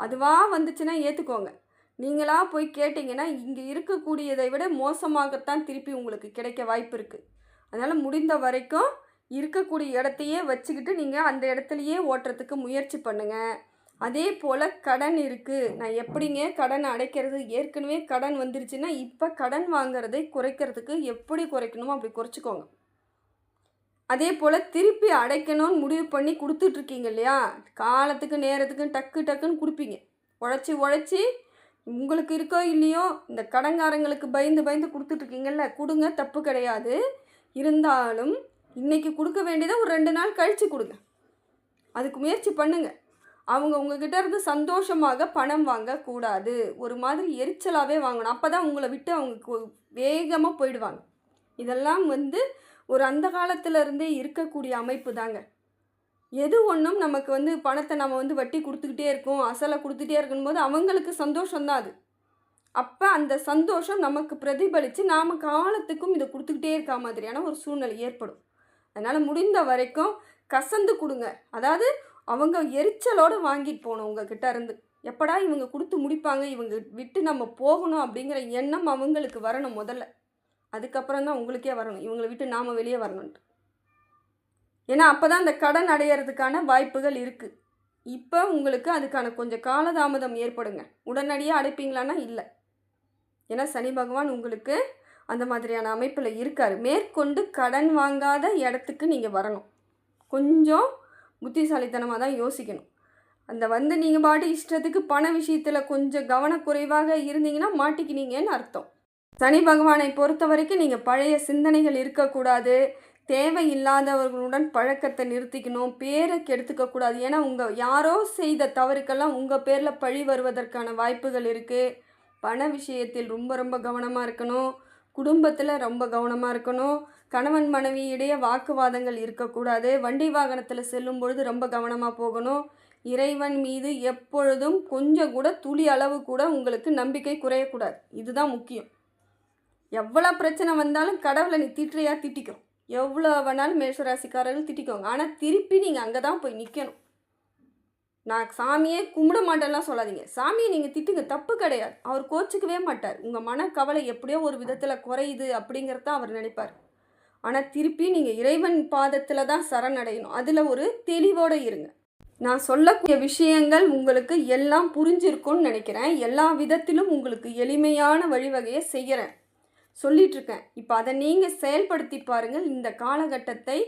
அதுவாக வந்துச்சுன்னா ஏற்றுக்கோங்க. நீங்களாக போய் கேட்டிங்கன்னா இங்கே இருக்கக்கூடியதை விட மோசமாகத்தான் திருப்பி உங்களுக்கு கிடைக்க வாய்ப்பு இருக்குது. அதனால் முடிந்த வரைக்கும் இருக்கக்கூடிய இடத்தையே வச்சுக்கிட்டு நீங்கள் அந்த இடத்துலையே ஓட்டுறதுக்கு முயற்சி பண்ணுங்கள். அதே போல் கடன் இருக்குது, நான் எப்படிங்க கடன் அடைக்கிறது, ஏற்கனவே கடன் வந்துருச்சுன்னா இப்போ கடன் வாங்கிறதை குறைக்கிறதுக்கு எப்படி குறைக்கணுமோ அப்படி குறைச்சிக்கோங்க. அதே போல் திருப்பி அடைக்கணும்னு முடிவு பண்ணி கொடுத்துட்ருக்கீங்க இல்லையா, காலத்துக்கு நேரத்துக்கு டக்குன்னு கொடுப்பீங்க. உழைச்சி உங்களுக்கு இருக்கோ இல்லையோ இந்த கடன்காரங்களுக்கு பயந்து கொடுத்துட்ருக்கீங்கல்ல, கொடுங்க, தப்பு கிடையாது. இருந்தாலும் இன்றைக்கி கொடுக்க வேண்டியதை ஒரு 2 நாள் கழித்து கொடுங்க. அதுக்கு முயற்சி பண்ணுங்கள். அவங்க உங்ககிட்ட இருந்து சந்தோஷமாக பணம் வாங்கக்கூடாது, ஒரு மாதிரி எரிச்சலாகவே வாங்கணும். அப்போ தான் உங்களை விட்டு அவங்க வேகமாக போயிடுவாங்க. இதெல்லாம் ஒரு அந்த காலத்திலருந்தே இருக்கக்கூடிய அமைப்பு தாங்க. எது ஒன்றும் நமக்கு பணத்தை நம்ம வட்டி கொடுத்துக்கிட்டே இருக்கோம், அசலை கொடுத்துட்டே இருக்கும்போது அவங்களுக்கு சந்தோஷம்தான் அது. அப்போ அந்த சந்தோஷம் நமக்கு பிரதிபலித்து நாம் காலத்துக்கும் இதை கொடுத்துக்கிட்டே இருக்க மாதிரியான ஒரு சூழ்நிலை ஏற்படும். அதனால் முடிந்த வரைக்கும் கசந்து கொடுங்க. அதாவது அவங்க எரிச்சலோடு வாங்கிட்டு போகணும் உங்ககிட்ட இருந்து. எப்படா இவங்க கொடுத்து முடிப்பாங்க, இவங்க விட்டு நம்ம போகணும் அப்படிங்கிற எண்ணம் அவங்களுக்கு வரணும் முதல்ல. அதுக்கப்புறம் தான் உங்களுக்கே வரணும், இவங்களை விட்டு நாம் வெளியே வரணுன்ட்டு. ஏன்னா அப்போ தான் அந்த கடன் அடையிறதுக்கான வாய்ப்புகள் இருக்குது. இப்போ உங்களுக்கு அதுக்கான கொஞ்சம் காலதாமதம் ஏற்படுங்க. உடனடியாக அடைப்பீங்களான்னா இல்லை. ஏன்னா சனி பகவான் உங்களுக்கு அந்த மாதிரியான அமைப்பில் இருக்கார். மேற்கொண்டு கடன் வாங்காத இடத்துக்கு நீங்கள் வரணும். கொஞ்சம் புத்திசாலித்தனமாக தான் யோசிக்கணும். அந்த நீங்கள் பாட்டு இஷ்டத்துக்கு பண விஷயத்தில் கொஞ்சம் கவனக்குறைவாக இருந்தீங்கன்னா மாட்டிக்கினீங்கன்னு அர்த்தம். சனி பகவானை பொறுத்த வரைக்கும் நீங்கள் பழைய சிந்தனைகள் இருக்கக்கூடாது, தேவையில்லாதவர்களுடன் பழக்கத்தை நிறுத்திக்கணும், பேரை கெடுத்துக்கக்கூடாது. ஏன்னா யாரோ செய்த தவறுக்கெல்லாம் உங்கள் பேரில் பழி வருவதற்கான வாய்ப்புகள் இருக்குது. பண விஷயத்தில் ரொம்ப கவனமாக இருக்கணும். குடும்பத்தில் ரொம்ப கவனமாக இருக்கணும். கணவன் மனைவி இடையே வாக்குவாதங்கள் இருக்கக்கூடாது. வண்டி வாகனத்தில் செல்லும் பொழுது ரொம்ப கவனமாக போகணும். இறைவன் மீது எப்பொழுதும் கொஞ்சம் கூட துளி அளவு கூட உங்களுக்கு நம்பிக்கை குறையக்கூடாது. இதுதான் முக்கியம். எவ்வளோ பிரச்சனை வந்தாலும் கடவுளை நீ திட்டுறியா திட்டிக்கும், எவ்வளோ வேணாலும் மேஷராசிக்காரர்கள் திட்டிக்கோங்க. ஆனால் திருப்பி நீங்கள் அங்கே தான் போய் நிற்கணும். நான் சாமியே கும்பிட மாட்டேன்லாம் சொல்லாதீங்க. சாமியை நீங்கள் திட்டுங்க, தப்பு கிடையாது. அவர் கோச்சிக்கவே மாட்டார். உங்கள் மனக்கவலை எப்படியோ ஒரு விதத்தில் குறையுது அப்படிங்கிறத அவர் நினைப்பார். ஆனால் திருப்பி நீங்கள் இறைவன் பாதத்தில் தான் சரணடையணும். அதில் ஒரு தெளிவோடு இருங்க. நான் சொல்லக்கூடிய விஷயங்கள் உங்களுக்கு எல்லாம் புரிஞ்சிருக்கும்னு நினைக்கிறேன். எல்லா விதத்திலும் உங்களுக்கு எளிமையான வழிவகையை செய்கிறேன் சொல்லிகிட்ருக்கேன். இப்போ அதை நீங்கள் செயல்படுத்தி பாருங்கள். இந்த காலகட்டத்தை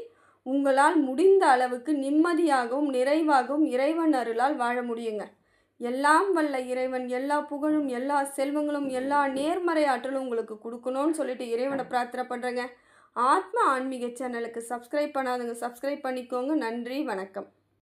உங்களால் முடிந்த அளவுக்கு நிம்மதியாகவும் நிறைவாகவும் இறைவன் அருளால் வாழ முடியுங்க. எல்லாம் வல்ல இறைவன் எல்லா புகழும் எல்லா செல்வங்களும் எல்லா நேர்மறை ஆற்றலும் உங்களுக்கு கொடுக்கணும்னு சொல்லிட்டு இறைவனை பிரார்த்தனை பண்ணுறேங்க. ஆத்மா ஆன்மீக சேனலுக்கு சப்ஸ்கிரைப் பண்ணாதவங்க சப்ஸ்கிரைப் பண்ணிக்கோங்க. நன்றி, வணக்கம்.